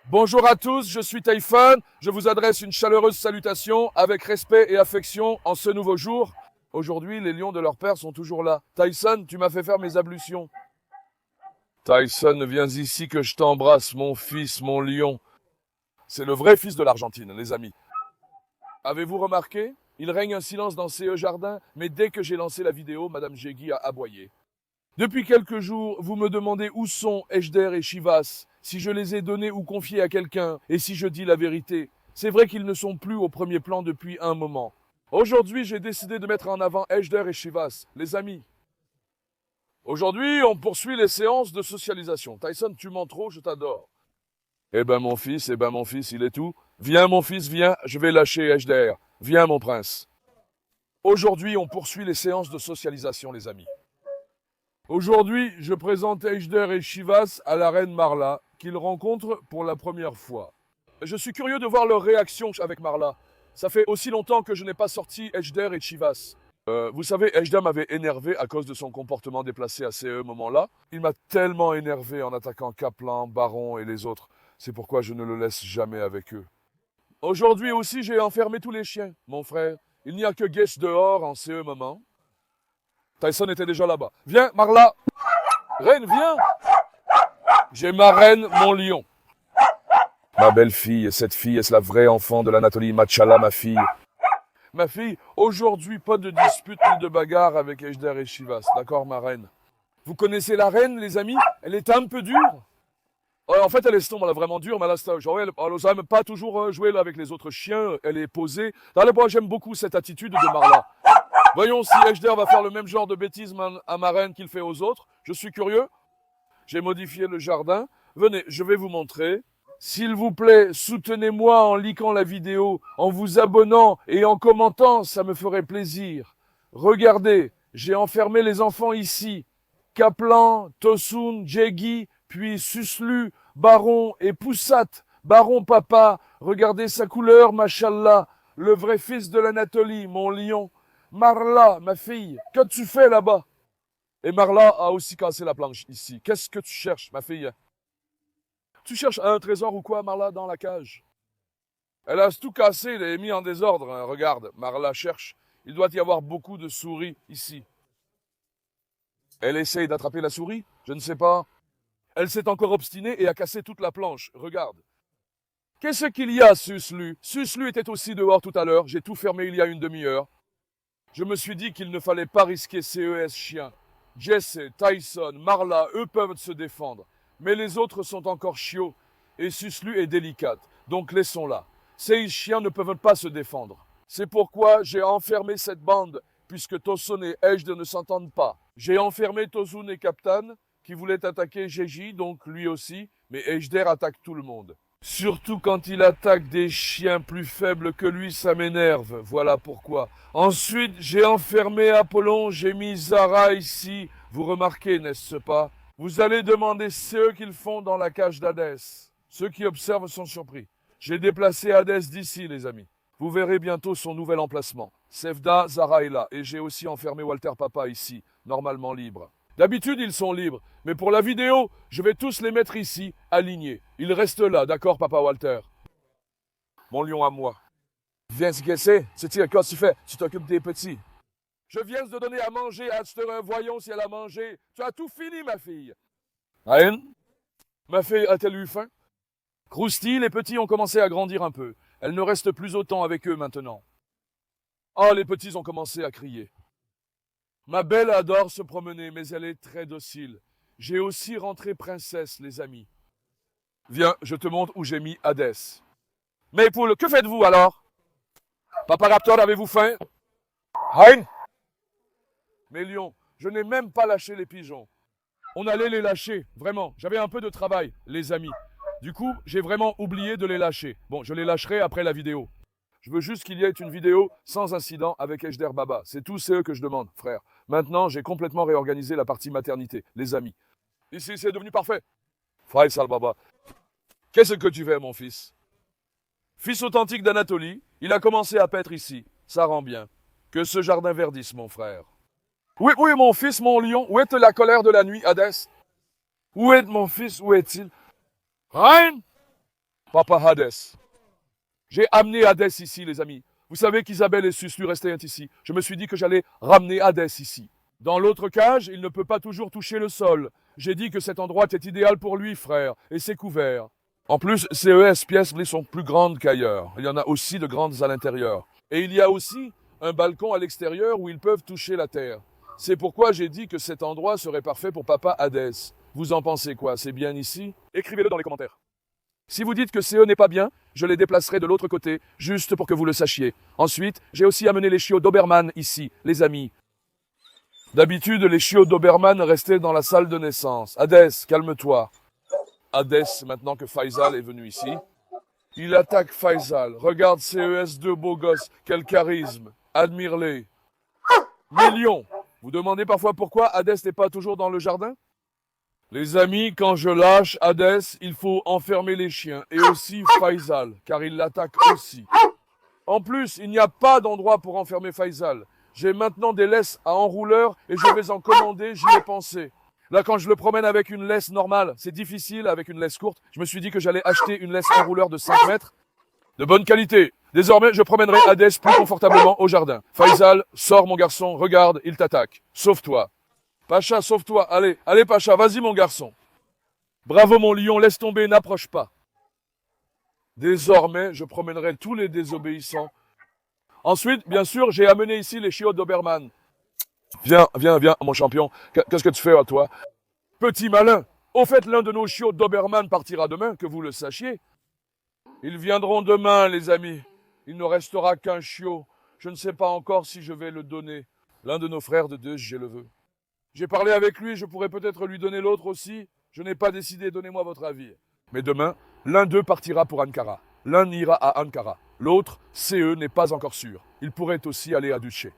Bonjour à tous, je suis Typhon. Je vous adresse une chaleureuse salutation avec respect et affection en ce nouveau jour. Aujourd'hui, les lions de leur père sont toujours là. Tyson, tu m'as fait faire mes ablutions. Tyson, viens ici que je t'embrasse, mon fils, mon lion. C'est le vrai fils de l'Argentine, les amis. Avez-vous remarqué? Il règne un silence dans CE Jardin, mais dès que j'ai lancé la vidéo, Madame Jegui a aboyé. Depuis quelques jours, vous me demandez où sont Ejder et Chivas, si je les ai donnés ou confiés à quelqu'un, et si je dis la vérité. C'est vrai qu'ils ne sont plus au premier plan depuis un moment. Aujourd'hui, j'ai décidé de mettre en avant Ejder et Chivas, les amis. Aujourd'hui, on poursuit les séances de socialisation. Tyson, tu mens trop, je t'adore. Eh ben mon fils, il est tout. Viens mon fils, viens, je vais lâcher Ejder. Viens mon prince. Aujourd'hui, on poursuit les séances de socialisation, les amis. Aujourd'hui, je présente Ejder et Chivas à la reine Marla, qu'ils rencontrent pour la première fois. Je suis curieux de voir leur réaction avec Marla. Ça fait aussi longtemps que je n'ai pas sorti Ejder et Chivas. Vous savez, Ejder m'avait énervé à cause de son comportement déplacé à ce moment-là. Il m'a tellement énervé en attaquant Kaplan, Baron et les autres. C'est pourquoi je ne le laisse jamais avec eux. Aujourd'hui aussi, j'ai enfermé tous les chiens, mon frère. Il n'y a que Guess dehors en ce moment. Tyson était déjà là-bas. Viens, Marla. Reine, viens. J'ai ma reine, mon lion. Ma belle-fille, cette fille, est-ce la vraie enfant de l'Anatolie? Machala, ma fille. Ma fille, aujourd'hui, pas de dispute ni de bagarre avec Ejder et Chivas. D'accord, ma reine? Vous connaissez la reine, les amis? Elle est un peu dure. En fait, elle est elle est vraiment dure, mais elle n'ose même pas toujours jouer là, avec les autres chiens. Elle est posée. Moi, j'aime beaucoup cette attitude de Marla. Voyons si Ejder va faire le même genre de bêtises à ma reine qu'il fait aux autres. Je suis curieux. J'ai modifié le jardin. Venez, je vais vous montrer. S'il vous plaît, soutenez-moi en likant la vidéo, en vous abonnant et en commentant, ça me ferait plaisir. Regardez, j'ai enfermé les enfants ici. Kaplan, Tosun, Jeggi, puis Suslu, Baron et Poussat. Baron papa, regardez sa couleur, machallah. Le vrai fils de l'Anatolie, mon lion. Marla, ma fille, que tu fais là-bas? Et Marla a aussi cassé la planche ici. Qu'est-ce que tu cherches, ma fille? Tu cherches un trésor ou quoi, Marla, dans la cage? Elle a tout cassé, elle est mis en désordre. Regarde, Marla cherche. Il doit y avoir beaucoup de souris ici. Elle essaye d'attraper la souris? Je ne sais pas. Elle s'est encore obstinée et a cassé toute la planche. Regarde. Qu'est-ce qu'il y a, Suslu? Suslu était aussi dehors tout à l'heure. J'ai tout fermé il y a une demi-heure. Je me suis dit qu'il ne fallait pas risquer CES chiens. Jesse, Tyson, Marla, eux peuvent se défendre. Mais les autres sont encore chiots. Et Suslu est délicate. Donc laissons-la. Ces chiens ne peuvent pas se défendre. C'est pourquoi j'ai enfermé cette bande, puisque Tosun et Ejder ne s'entendent pas. J'ai enfermé Tosun et Captain, qui voulaient attaquer Jeji, donc lui aussi, mais Ejder attaque tout le monde. Surtout quand il attaque des chiens plus faibles que lui, ça m'énerve. Voilà pourquoi. Ensuite, j'ai enfermé Apollon, j'ai mis Zara ici. Vous remarquez, n'est-ce pas? Vous allez demander ce qu'ils font dans la cage d'Hadès. Ceux qui observent sont surpris. J'ai déplacé Hadès d'ici, les amis. Vous verrez bientôt son nouvel emplacement. Sevda, Zara est là. Et j'ai aussi enfermé Walter Papa ici, normalement libre. D'habitude, ils sont libres. Mais pour la vidéo, je vais tous les mettre ici, alignés. Ils restent là, d'accord, Papa Walter? Mon lion à moi. Viens se guesser. C'est-à-dire, qu'est-ce que tu fais? Tu t'occupes des petits. Je viens de donner à manger à Esther. Voyons si elle a mangé. Tu as tout fini, ma fille. Ryan? Ma fille a-t-elle eu faim? Krusty, les petits ont commencé à grandir un peu. Elle ne reste plus autant avec eux maintenant. Oh, les petits ont commencé à crier. Ma belle adore se promener, mais elle est très docile. J'ai aussi rentré princesse, les amis. Viens, je te montre où j'ai mis Hadès. Mais poule, que faites-vous alors? Papa Raptor, avez-vous faim? Hein? Mes lions, je n'ai même pas lâché les pigeons. On allait les lâcher, vraiment. J'avais un peu de travail, les amis. Du coup, j'ai vraiment oublié de les lâcher. Bon, je les lâcherai après la vidéo. Je veux juste qu'il y ait une vidéo sans incident avec Ejder Baba. C'est tout ce que je demande, frère. Maintenant, j'ai complètement réorganisé la partie maternité, les amis. Ici, c'est devenu parfait. Faisal Baba. Qu'est-ce que tu fais, mon fils? Fils authentique d'Anatolie, il a commencé à paître ici. Ça rend bien. Que ce jardin verdisse, mon frère. Oui, oui, mon fils, mon lion. Où est la colère de la nuit, Hadès? Où est mon fils? Où est-il? Hein? Papa Hadès. J'ai amené Hadès ici, les amis. Vous savez qu'Isabelle et Suslu restaient ici. Je me suis dit que j'allais ramener Hadès ici. Dans l'autre cage, il ne peut pas toujours toucher le sol. J'ai dit que cet endroit était idéal pour lui, frère, et c'est couvert. En plus, ces pièces sont plus grandes qu'ailleurs. Il y en a aussi de grandes à l'intérieur. Et il y a aussi un balcon à l'extérieur où ils peuvent toucher la terre. C'est pourquoi j'ai dit que cet endroit serait parfait pour Papa Hadès. Vous en pensez quoi? C'est bien ici? Écrivez-le dans les commentaires. Si vous dites que CE n'est pas bien, je les déplacerai de l'autre côté, juste pour que vous le sachiez. Ensuite, j'ai aussi amené les chiots Doberman ici, les amis. D'habitude, les chiots Doberman restaient dans la salle de naissance. Hadès, calme-toi. Hadès, maintenant que Faisal est venu ici. Il attaque Faisal. Regarde CES2, beau gosse. Quel charisme. Admire-les. Millions. Vous demandez parfois pourquoi Hadès n'est pas toujours dans le jardin? Les amis, quand je lâche Hadès, il faut enfermer les chiens. Et aussi Faisal, car il l'attaque aussi. En plus, il n'y a pas d'endroit pour enfermer Faisal. J'ai maintenant des laisses à enrouleur et je vais en commander, j'y ai pensé. Là, quand je le promène avec une laisse normale, c'est difficile avec une laisse courte. Je me suis dit que j'allais acheter une laisse enrouleur de 5 mètres, de bonne qualité. Désormais, je promènerai Hadès plus confortablement au jardin. Faisal, sors mon garçon, regarde, il t'attaque. Sauve-toi. Pacha, sauve-toi. Allez, allez Pacha, vas-y mon garçon. Bravo mon lion, laisse tomber, n'approche pas. Désormais, je promènerai tous les désobéissants. Ensuite, bien sûr, j'ai amené ici les chiots Doberman. Viens, viens, viens, mon champion. Qu'est-ce que tu fais à toi? Petit malin. Au fait, l'un de nos chiots Doberman partira demain, que vous le sachiez. Ils viendront demain, les amis. Il ne restera qu'un chiot. Je ne sais pas encore si je vais le donner. L'un de nos frères de deux, je le veux. J'ai parlé avec lui, je pourrais peut-être lui donner l'autre aussi. Je n'ai pas décidé, donnez-moi votre avis. Mais demain, l'un d'eux partira pour Ankara. L'un ira à Ankara. L'autre, CE, n'est pas encore sûr. Il pourrait aussi aller à Duché.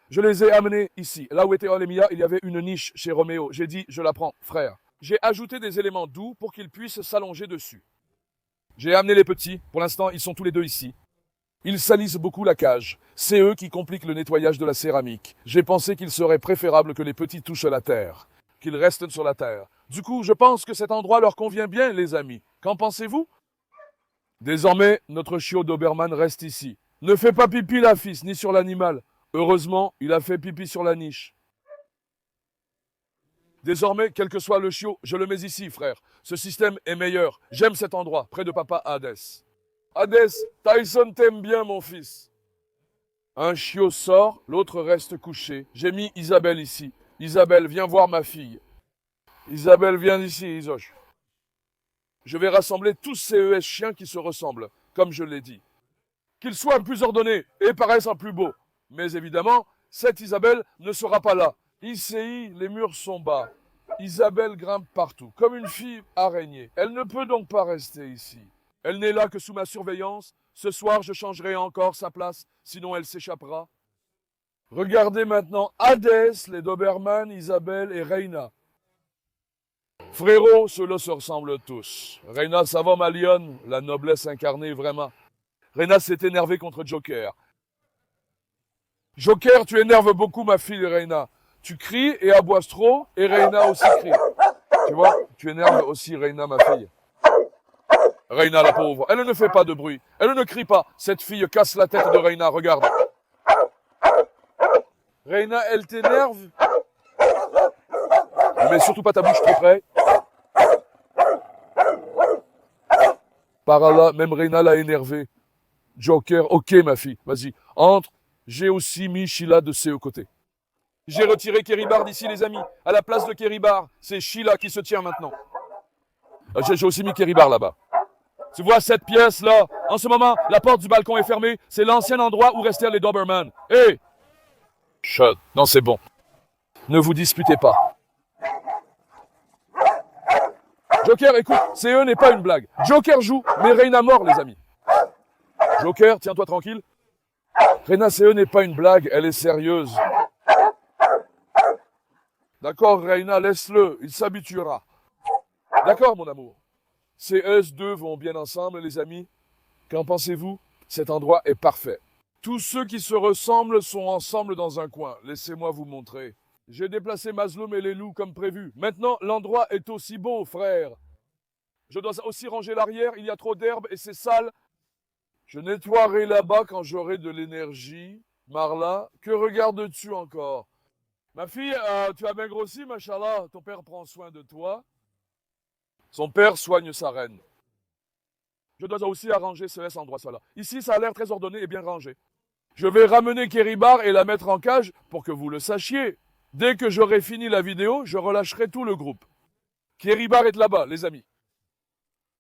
Je les ai amenés ici. Là où était Olemia, il y avait une niche chez Roméo. J'ai dit, je la prends, frère. J'ai ajouté des éléments doux pour qu'ils puissent s'allonger dessus. J'ai amené les petits. Pour l'instant, ils sont tous les deux ici. Ils salissent beaucoup la cage. C'est eux qui compliquent le nettoyage de la céramique. J'ai pensé qu'il serait préférable que les petits touchent la terre, qu'ils restent sur la terre. Du coup, je pense que cet endroit leur convient bien, les amis. Qu'en pensez-vous? Désormais, notre chiot Doberman reste ici. Ne fais pas pipi, la fils, ni sur l'animal. Heureusement, il a fait pipi sur la niche. Désormais, quel que soit le chiot, je le mets ici, frère. Ce système est meilleur. J'aime cet endroit, près de Papa Hadès. Hadès, Tyson t'aime bien, mon fils. Un chiot sort, l'autre reste couché. J'ai mis Isabelle ici. Isabelle, viens voir ma fille. Isabelle, viens ici, Isoche. Je vais rassembler tous ces ES chiens qui se ressemblent, comme je l'ai dit. Qu'ils soient plus ordonnés et paraissent plus beaux. Mais évidemment, cette Isabelle ne sera pas là. ICI, les murs sont bas. Isabelle grimpe partout, comme une fille araignée. Elle ne peut donc pas rester ici. Elle n'est là que sous ma surveillance. Ce soir, je changerai encore sa place, sinon elle s'échappera. Regardez maintenant Hadès, les Doberman, Isabelle et Reina. Frérot, ceux-là se ressemblent tous. Reina, ça va ma lionne? La noblesse incarnée, vraiment. Reina s'est énervée contre Joker. Joker, tu énerves beaucoup ma fille Reina. Tu cries et aboies trop, et Reina aussi crie. Tu vois, tu énerves aussi Reina, ma fille. Reina, la pauvre, elle ne fait pas de bruit. Elle ne crie pas. Cette fille casse la tête de Reina, regarde. Reina, elle t'énerve? Ne mets surtout pas ta bouche trop près. Par là, même Reina l'a énervé. Joker, ok ma fille, vas-y, entre. J'ai aussi mis Sheila de ses côtés. J'ai retiré Keribar d'ici, les amis. À la place de Keribar, c'est Sheila qui se tient maintenant. J'ai aussi mis Keribar là-bas. Tu vois cette pièce-là? En ce moment, la porte du balcon est fermée. C'est l'ancien endroit où restaient les Doberman. Hé! Hey! Chut, non, c'est bon. Ne vous disputez pas. Joker, écoute, CE n'est pas une blague. Joker joue, mais Reina mort, les amis. Joker, tiens-toi tranquille. Reina, CE n'est pas une blague, elle est sérieuse. D'accord, Reina, laisse-le, il s'habituera. D'accord, mon amour. Ces S2 vont bien ensemble, les amis. Qu'en pensez-vous? Cet endroit est parfait. Tous ceux qui se ressemblent sont ensemble dans un coin. Laissez-moi vous montrer. J'ai déplacé Mazloum et les loups comme prévu. Maintenant, l'endroit est aussi beau, frère. Je dois aussi ranger l'arrière, il y a trop d'herbe et c'est sale. Je nettoierai là-bas quand j'aurai de l'énergie. Marla, que regardes-tu encore? Ma fille, tu as bien grossi, machallah. Ton père prend soin de toi. Son père soigne sa reine. Je dois aussi arranger ce endroit, ça là. Ici, ça a l'air très ordonné et bien rangé. Je vais ramener Keribar et la mettre en cage pour que vous le sachiez. Dès que j'aurai fini la vidéo, je relâcherai tout le groupe. Keribar est là-bas, les amis.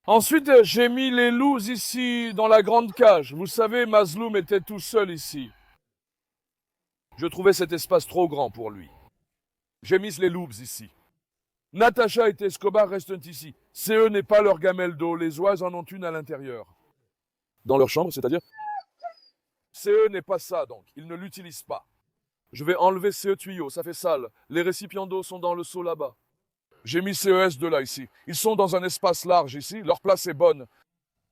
Ensuite, j'ai mis les loups ici, dans la grande cage. Vous savez, Mazloum était tout seul ici. Je trouvais cet espace trop grand pour lui. J'ai mis les loups ici. Natacha et Escobar restent ici. CE n'est pas leur gamelle d'eau, les oies en ont une à l'intérieur. Dans leur chambre, c'est-à-dire? CE n'est pas ça, donc. Ils ne l'utilisent pas. Je vais enlever CE tuyau, ça fait sale. Les récipients d'eau sont dans le seau là-bas. J'ai mis CES de là, ici. Ils sont dans un espace large ici, leur place est bonne.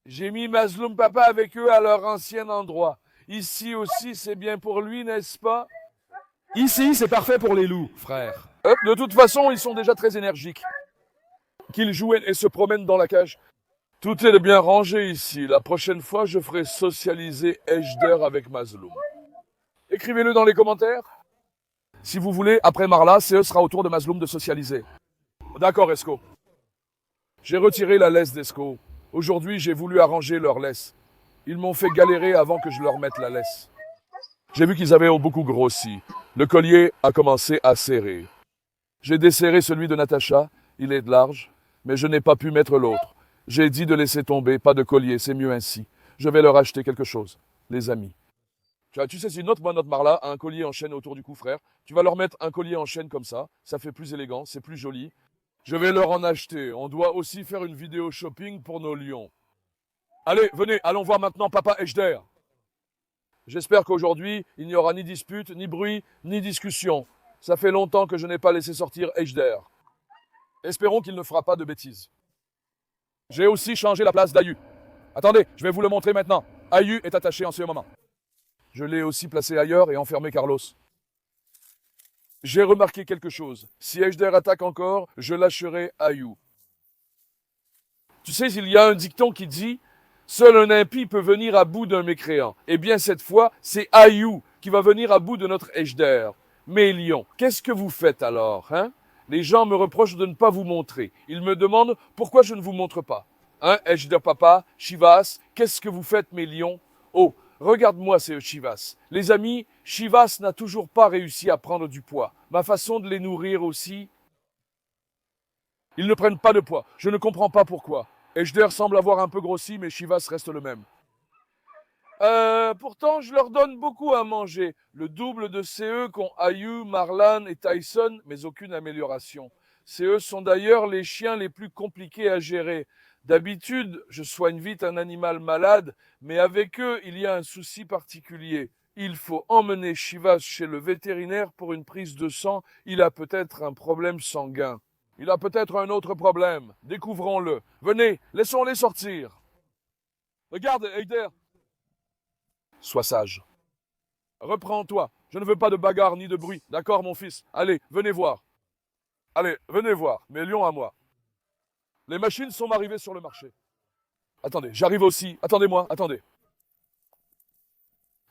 J'ai mis Mazloum Papa avec eux à leur ancien endroit. Ici aussi, c'est bien pour lui, n'est-ce pas? Ici, c'est parfait pour les loups, frère. De toute façon, ils sont déjà très énergiques. Qu'ils jouent et se promènent dans la cage. Tout est bien rangé ici. La prochaine fois, je ferai socialiser Ejder avec Mazloum. Écrivez-le dans les commentaires. Si vous voulez, après Marla, CE sera au tour de Mazloum de socialiser. D'accord, Esco. J'ai retiré la laisse d'Esco. Aujourd'hui, j'ai voulu arranger leur laisse. Ils m'ont fait galérer avant que je leur mette la laisse. J'ai vu qu'ils avaient beaucoup grossi. Le collier a commencé à serrer. J'ai desserré celui de Natacha. Il est large, mais je n'ai pas pu mettre l'autre. J'ai dit de laisser tomber, pas de collier, c'est mieux ainsi. Je vais leur acheter quelque chose, les amis. Tu sais, c'est une autre Marla, un collier en chaîne autour du cou, frère. Tu vas leur mettre un collier en chaîne comme ça fait plus élégant, c'est plus joli. Je vais leur en acheter. On doit aussi faire une vidéo shopping pour nos lions. Allez, venez, allons voir maintenant Papa Ejder. J'espère qu'aujourd'hui, il n'y aura ni dispute, ni bruit, ni discussion. Ça fait longtemps que je n'ai pas laissé sortir Ejder. Espérons qu'il ne fera pas de bêtises. J'ai aussi changé la place d'Ayu. Attendez, je vais vous le montrer maintenant. Ayu est attaché en ce moment. Je l'ai aussi placé ailleurs et enfermé Carlos. J'ai remarqué quelque chose. Si Ejder attaque encore, je lâcherai Ayu. Tu sais, il y a un dicton qui dit « Seul un impie peut venir à bout d'un mécréant ». Eh bien, cette fois, c'est Ayu qui va venir à bout de notre Ejder. Mes lions, qu'est-ce que vous faites alors, hein? Les gens me reprochent de ne pas vous montrer. Ils me demandent pourquoi je ne vous montre pas. Hein, Ejder Papa, Chivas, qu'est-ce que vous faites, mes lions? Oh, regarde-moi ces Chivas. Les amis, Chivas n'a toujours pas réussi à prendre du poids. Ma façon de les nourrir aussi. Ils ne prennent pas de poids. Je ne comprends pas pourquoi. Ejder semble avoir un peu grossi, mais Chivas reste le même. Pourtant, je leur donne beaucoup à manger. Le double de CE qu'ont Ayu, Marlan et Tyson, mais aucune amélioration. CE sont d'ailleurs les chiens les plus compliqués à gérer. D'habitude, je soigne vite un animal malade, mais avec eux, il y a un souci particulier. Il faut emmener Chivas chez le vétérinaire pour une prise de sang. Il a peut-être un problème sanguin. Il a peut-être un autre problème. Découvrons-le. Venez, laissons-les sortir. Regarde, Ejder. Sois sage. Reprends-toi. Je ne veux pas de bagarre ni de bruit. D'accord, mon fils? Allez, venez voir. Allez, venez voir. Mes lions à moi. Les machines sont arrivées sur le marché. Attendez, j'arrive aussi. Attendez-moi, attendez.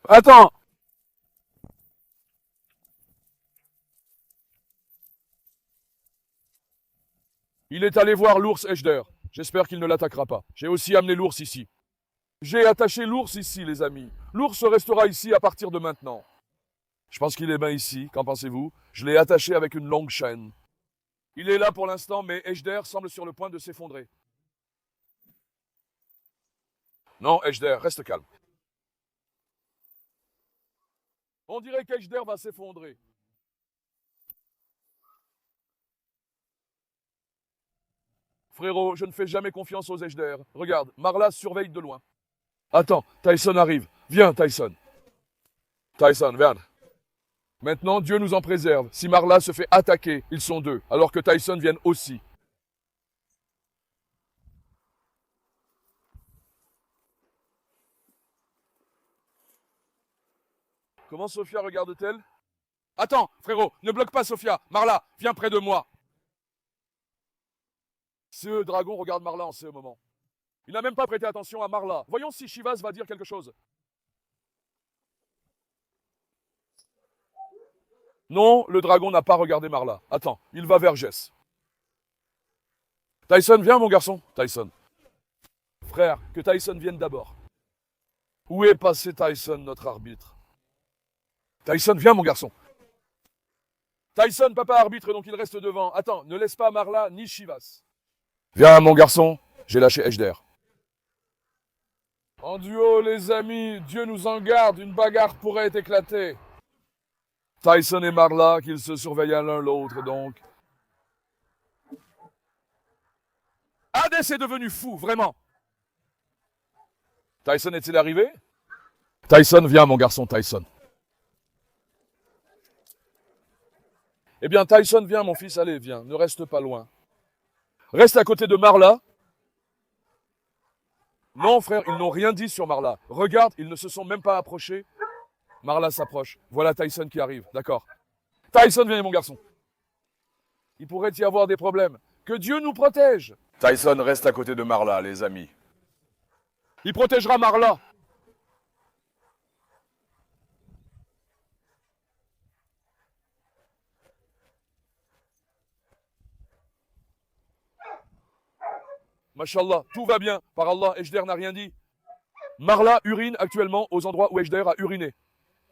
Attends! Il est allé voir l'ours Ejder. J'espère qu'il ne l'attaquera pas. J'ai aussi amené l'ours ici. J'ai attaché l'ours ici, les amis. L'ours restera ici à partir de maintenant. Je pense qu'il est bien ici. Qu'en pensez-vous? Je l'ai attaché avec une longue chaîne. Il est là pour l'instant, mais Ejder semble sur le point de s'effondrer. Non, Ejder, reste calme. On dirait qu'Ejder va s'effondrer. Frérot, je ne fais jamais confiance aux Ejder. Regarde, Marla surveille de loin. Attends, Tyson arrive. Viens, Tyson. Tyson, viens. Maintenant, Dieu nous en préserve. Si Marla se fait attaquer, ils sont deux, alors que Tyson vienne aussi. Comment Sophia regarde-t-elle? Attends, frérot, ne bloque pas Sophia. Marla, viens près de moi. CE Dragon regarde Marla en ce moment. Il n'a même pas prêté attention à Marla. Voyons si Chivas va dire quelque chose. Non, le dragon n'a pas regardé Marla. Attends, il va vers Jess. Tyson, viens mon garçon. Tyson. Frère, que Tyson vienne d'abord. Où est passé Tyson, notre arbitre? Tyson, viens mon garçon. Tyson, papa arbitre, donc il reste devant. Attends, ne laisse pas Marla ni Chivas. Viens mon garçon, j'ai lâché Ejder. En duo, les amis, Dieu nous en garde, une bagarre pourrait éclater. Tyson et Marla, qu'ils se surveillent l'un l'autre, donc. Hades est devenu fou, vraiment. Tyson est-il arrivé? Tyson, viens, mon garçon, Tyson. Eh bien, Tyson, viens, mon fils, allez, viens, ne reste pas loin. Reste à côté de Marla. Non, frère, ils n'ont rien dit sur Marla. Regarde, ils ne se sont même pas approchés. Marla s'approche. Voilà Tyson qui arrive, d'accord. Tyson, viens, mon garçon. Il pourrait y avoir des problèmes. Que Dieu nous protège. Tyson reste à côté de Marla, les amis. Il protégera Marla. Mashallah, tout va bien. Par Allah, Ejder n'a rien dit. Marla urine actuellement aux endroits où Ejder a uriné.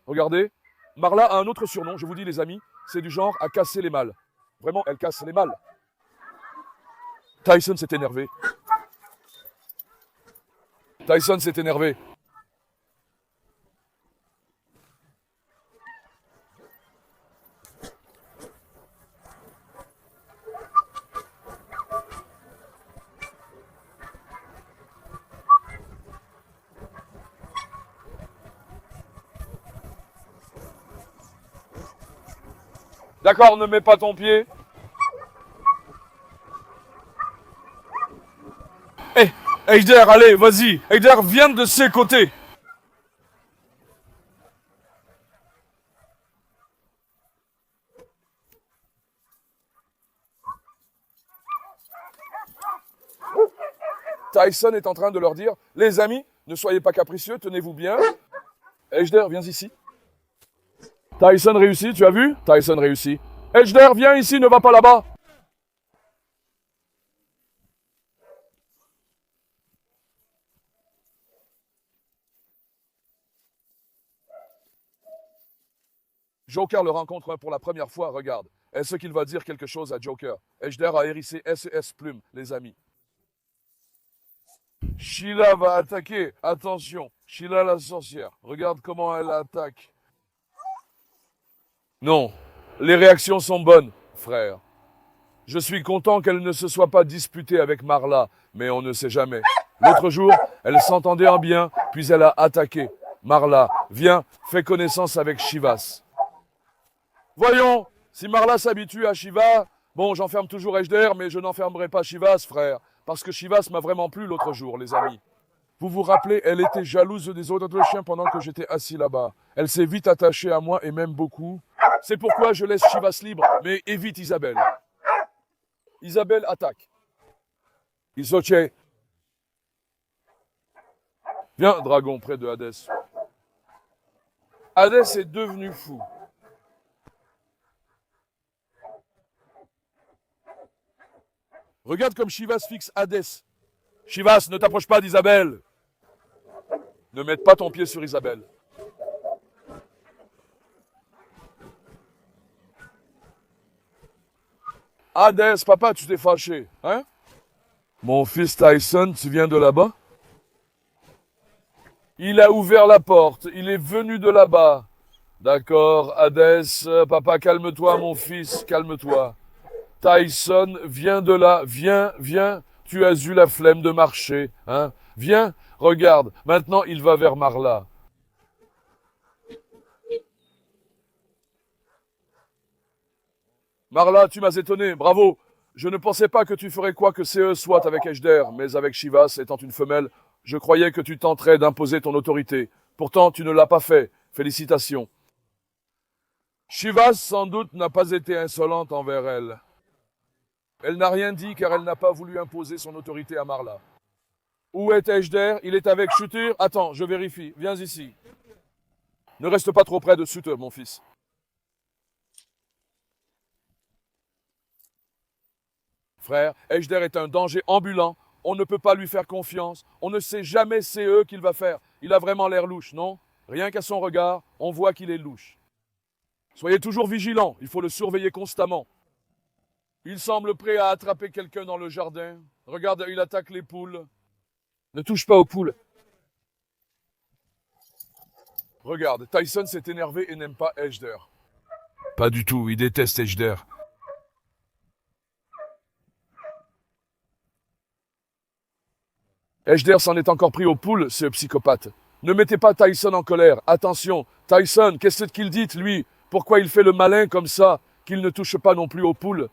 Regardez. Marla a un autre surnom, je vous dis les amis, c'est du genre à casser les mâles. Vraiment, elle casse les mâles. Tyson s'est énervé. Tyson s'est énervé. D'accord, ne mets pas ton pied. Hé, Ejder, allez, vas-y. Ejder, viens de ses côtés. Tyson est en train de leur dire, les amis, ne soyez pas capricieux, tenez-vous bien. Ejder, viens ici. Tyson réussit, tu as vu? Tyson réussit. Ejder, viens ici, ne va pas là-bas. Joker le rencontre pour la première fois, regarde. Est-ce qu'il va dire quelque chose à Joker? Ejder a hérissé SES Plume, les amis. Sheila va attaquer. Attention, Sheila la sorcière. Regarde comment elle attaque. Non, les réactions sont bonnes, frère. Je suis content qu'elle ne se soit pas disputée avec Marla, mais on ne sait jamais. L'autre jour, elle s'entendait en bien, puis elle a attaqué. Marla, viens, fais connaissance avec Chivas. Voyons, si Marla s'habitue à Shiva, bon, j'enferme toujours Ejder, mais je n'enfermerai pas Chivas, frère, parce que Chivas m'a vraiment plu l'autre jour, les amis. Vous vous rappelez, elle était jalouse des autres chiens pendant que j'étais assis là-bas. Elle s'est vite attachée à moi et m'aime beaucoup. C'est pourquoi je laisse Chivas libre, mais évite Isabelle. Isabelle attaque. Isoche. Viens, dragon, près de Hades. Hades est devenu fou. Regarde comme Chivas fixe Hades. Chivas, ne t'approche pas d'Isabelle. Ne mette pas ton pied sur Isabelle. Hades, papa, tu t'es fâché, hein? Mon fils Tyson, tu viens de là-bas? Il a ouvert la porte, il est venu de là-bas. D'accord, Hades, papa, calme-toi, mon fils, calme-toi. Tyson, viens de là, viens, viens. Tu as eu la flemme de marcher, hein? Viens, regarde, maintenant il va vers Marla. Marla, tu m'as étonné, bravo. Je ne pensais pas que tu ferais quoi que CE soit avec Ejder, mais avec Chivas étant une femelle, je croyais que tu tenterais d'imposer ton autorité. Pourtant, tu ne l'as pas fait. Félicitations. Chivas, sans doute, n'a pas été insolente envers elle. Elle n'a rien dit car elle n'a pas voulu imposer son autorité à Marla. Où est Ejder? Il est avec Sutur. Attends, je vérifie. Viens ici. Ne reste pas trop près de Sutur, mon fils. Frère, Ejder est un danger ambulant. On ne peut pas lui faire confiance. On ne sait jamais c'est eux qu'il va faire. Il a vraiment l'air louche, non? Rien qu'à son regard, on voit qu'il est louche. Soyez toujours vigilants, il faut le surveiller constamment. Il semble prêt à attraper quelqu'un dans le jardin. Regarde, il attaque les poules. Ne touche pas aux poules. Regarde, Tyson s'est énervé et n'aime pas Ejder. Pas du tout, il déteste Ejder. Ejder s'en est encore pris aux poules, ce psychopathe. Ne mettez pas Tyson en colère. Attention, Tyson, qu'est-ce qu'il dit, lui? Pourquoi il fait le malin comme ça, qu'il ne touche pas non plus aux poules?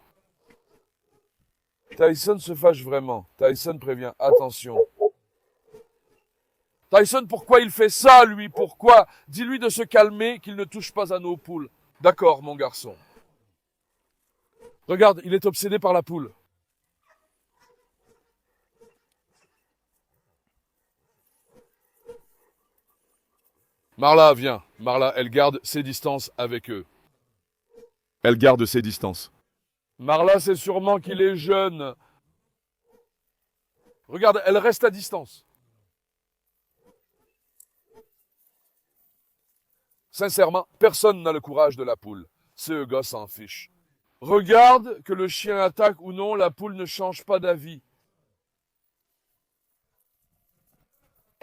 Tyson se fâche vraiment. Tyson prévient, attention. Tyson, pourquoi il fait ça, lui? Pourquoi? Dis-lui de se calmer, qu'il ne touche pas à nos poules. D'accord, mon garçon. Regarde, il est obsédé par la poule. Marla, viens. Marla, elle garde ses distances avec eux. Elle garde ses distances. Marla, c'est sûrement qu'il est jeune. Regarde, elle reste à distance. Sincèrement, personne n'a le courage de la poule. Ce gars s'en fiche. Regarde que le chien attaque ou non, la poule ne change pas d'avis.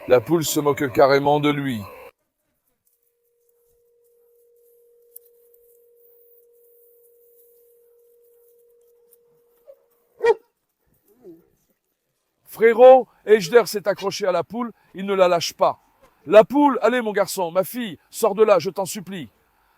La poule se moque carrément de lui. Frérot, Ejder s'est accroché à la poule, il ne la lâche pas. La poule, allez mon garçon, ma fille, sors de là, je t'en supplie.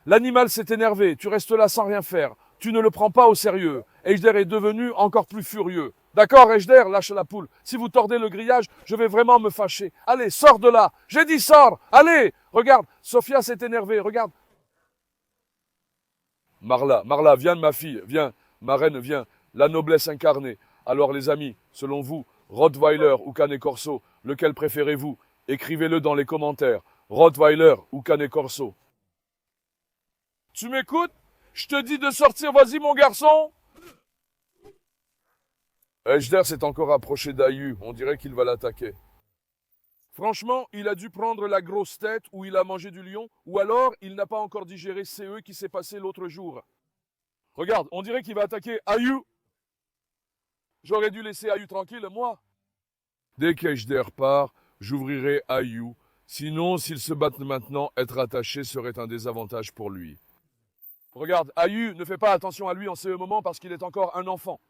L'animal s'est énervé, tu restes là sans rien faire. Tu ne le prends pas au sérieux. Ejder est devenu encore plus furieux. D'accord, Ejder, lâche la poule. Si vous tordez le grillage, je vais vraiment me fâcher. Allez, sors de là. J'ai dit sors. Allez, regarde, Sophia s'est énervée, regarde. Marla, viens ma fille, viens. Ma reine, viens. La noblesse incarnée. Alors les amis, selon vous, Rottweiler ou Cane Corso, lequel préférez-vous? Écrivez-le dans les commentaires. Rottweiler ou Cane Corso. Tu m'écoutes? Je te dis de sortir, vas-y mon garçon. Ejder s'est encore approché d'Ayu, on dirait qu'il va l'attaquer. Franchement, il a dû prendre la grosse tête ou il a mangé du lion, ou alors il n'a pas encore digéré CE qui s'est passé l'autre jour. Regarde, on dirait qu'il va attaquer Ayu. J'aurais dû laisser Ayu tranquille, moi. Dès qu'Ejder part, j'ouvrirai Ayu. Sinon, s'ils se battent maintenant, être attaché serait un désavantage pour lui. Regarde, Ayu ne fait pas attention à lui en ce moment parce qu'il est encore un enfant.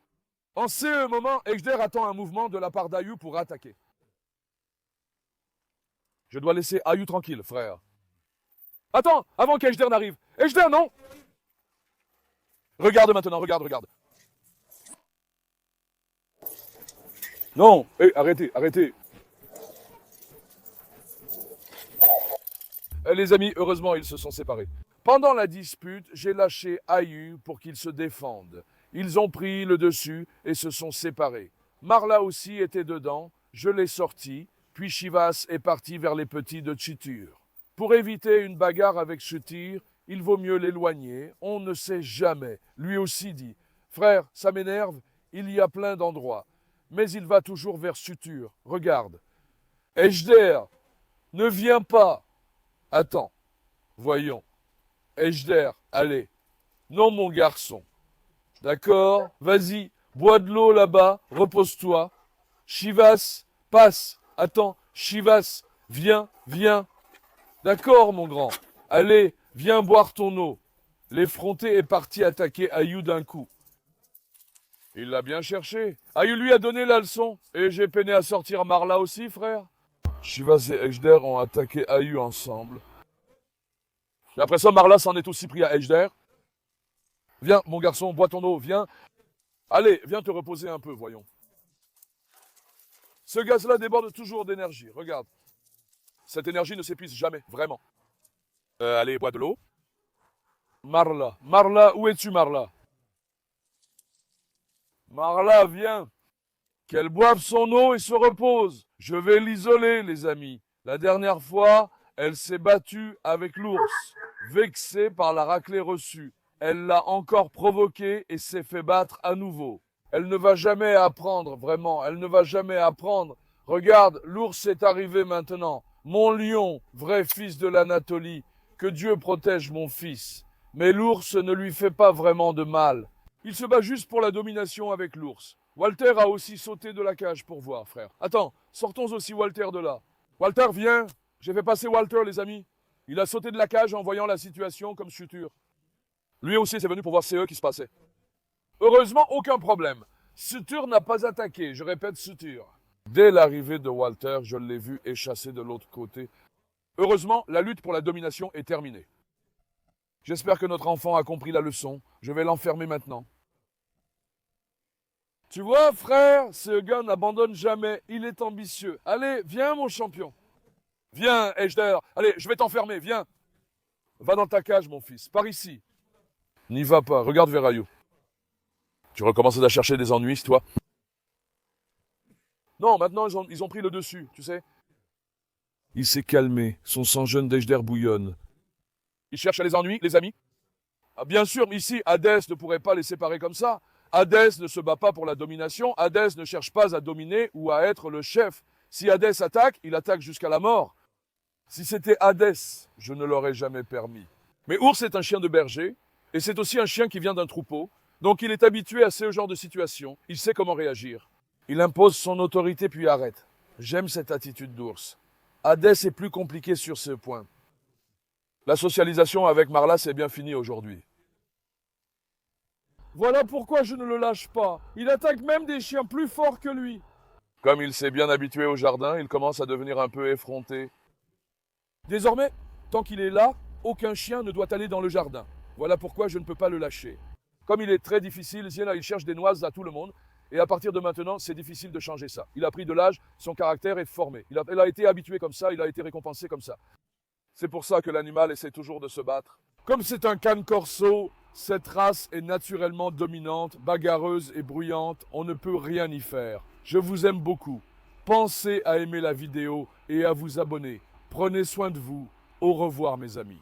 En ce moment, Ejder attend un mouvement de la part d'Ayu pour attaquer. Je dois laisser Ayu tranquille, frère. Attends, avant qu'Ejder n'arrive. Ejder, non! Regarde maintenant, regarde. Non, arrêtez. Les amis, heureusement, ils se sont séparés. Pendant la dispute, j'ai lâché Ayu pour qu'ils se défendent. Ils ont pris le dessus et se sont séparés. Marla aussi était dedans, je l'ai sorti, puis Shivas est parti vers les petits de Chitur. Pour éviter une bagarre avec Chitur, il vaut mieux l'éloigner, on ne sait jamais. Lui aussi dit, frère, ça m'énerve, il y a plein d'endroits. Mais il va toujours vers Sutur. Regarde. Ejder, ne viens pas. Attends, voyons. Ejder, allez. Non, mon garçon. D'accord? Vas-y, bois de l'eau là-bas, repose-toi. Shivas, passe. Attends, Shivas, viens. D'accord, mon grand. Allez, viens boire ton eau. L'effronté est parti attaquer Ayu d'un coup. Il l'a bien cherché. Ayu lui a donné la leçon. Et j'ai peiné à sortir Marla aussi, frère. Shivas et Ejder ont attaqué Ayu ensemble. Et après ça, Marla s'en est aussi pris à Ejder. Viens, mon garçon, bois ton eau, viens. Allez, viens te reposer un peu, voyons. Ce gaz-là déborde toujours d'énergie, regarde. Cette énergie ne s'épuise jamais, vraiment. Allez, bois de l'eau. Marla, où es-tu, Marla? Marla, viens. Qu'elle boive son eau et se repose. Je vais l'isoler, les amis. La dernière fois, elle s'est battue avec l'ours, vexée par la raclée reçue. Elle l'a encore provoqué et s'est fait battre à nouveau. Elle ne va jamais apprendre, vraiment, elle ne va jamais apprendre. Regarde, l'ours est arrivé maintenant. Mon lion, vrai fils de l'Anatolie, que Dieu protège mon fils. Mais l'ours ne lui fait pas vraiment de mal. Il se bat juste pour la domination avec l'ours. Walter a aussi sauté de la cage pour voir, frère. Attends, sortons aussi Walter de là. Walter, viens. J'ai fait passer Walter, les amis. Il a sauté de la cage en voyant la situation comme suture. Lui aussi, c'est venu pour voir CE qui se passait. Heureusement, aucun problème. Suture n'a pas attaqué, je répète Suture. Dès l'arrivée de Walter, je l'ai vu échasser de l'autre côté. Heureusement, la lutte pour la domination est terminée. J'espère que notre enfant a compris la leçon. Je vais l'enfermer maintenant. Tu vois, frère, ce gars n'abandonne jamais. Il est ambitieux. Allez, viens, mon champion. Viens, Ejder. Allez, je vais t'enfermer, viens. Va dans ta cage, mon fils. Par ici. N'y va pas. Regarde Verayou. Tu recommences à chercher des ennuis, toi? Non, maintenant, ils ont pris le dessus, tu sais. Il s'est calmé. Son sang jeune d'Ejder bouillonne. Il cherche les ennuis, les amis? Ah, bien sûr, ici, Hadès ne pourrait pas les séparer comme ça. Hadès ne se bat pas pour la domination. Hadès ne cherche pas à dominer ou à être le chef. Si Hadès attaque, il attaque jusqu'à la mort. Si c'était Hadès, je ne l'aurais jamais permis. Mais Ours est un chien de berger, et c'est aussi un chien qui vient d'un troupeau, donc il est habitué à ce genre de situation, il sait comment réagir. Il impose son autorité puis arrête. J'aime cette attitude d'Ours. Hadès est plus compliqué sur ce point. La socialisation avec Marla, c'est bien fini aujourd'hui. Voilà pourquoi je ne le lâche pas. Il attaque même des chiens plus forts que lui. Comme il s'est bien habitué au jardin, il commence à devenir un peu effronté. Désormais, tant qu'il est là, aucun chien ne doit aller dans le jardin. Voilà pourquoi je ne peux pas le lâcher. Comme il est très difficile, il cherche des noises à tout le monde. Et à partir de maintenant, c'est difficile de changer ça. Il a pris de l'âge, son caractère est formé. Il a été habitué comme ça, il a été récompensé comme ça. C'est pour ça que l'animal essaie toujours de se battre. Comme c'est un cane corso, cette race est naturellement dominante, bagarreuse et bruyante. On ne peut rien y faire. Je vous aime beaucoup. Pensez à aimer la vidéo et à vous abonner. Prenez soin de vous. Au revoir mes amis.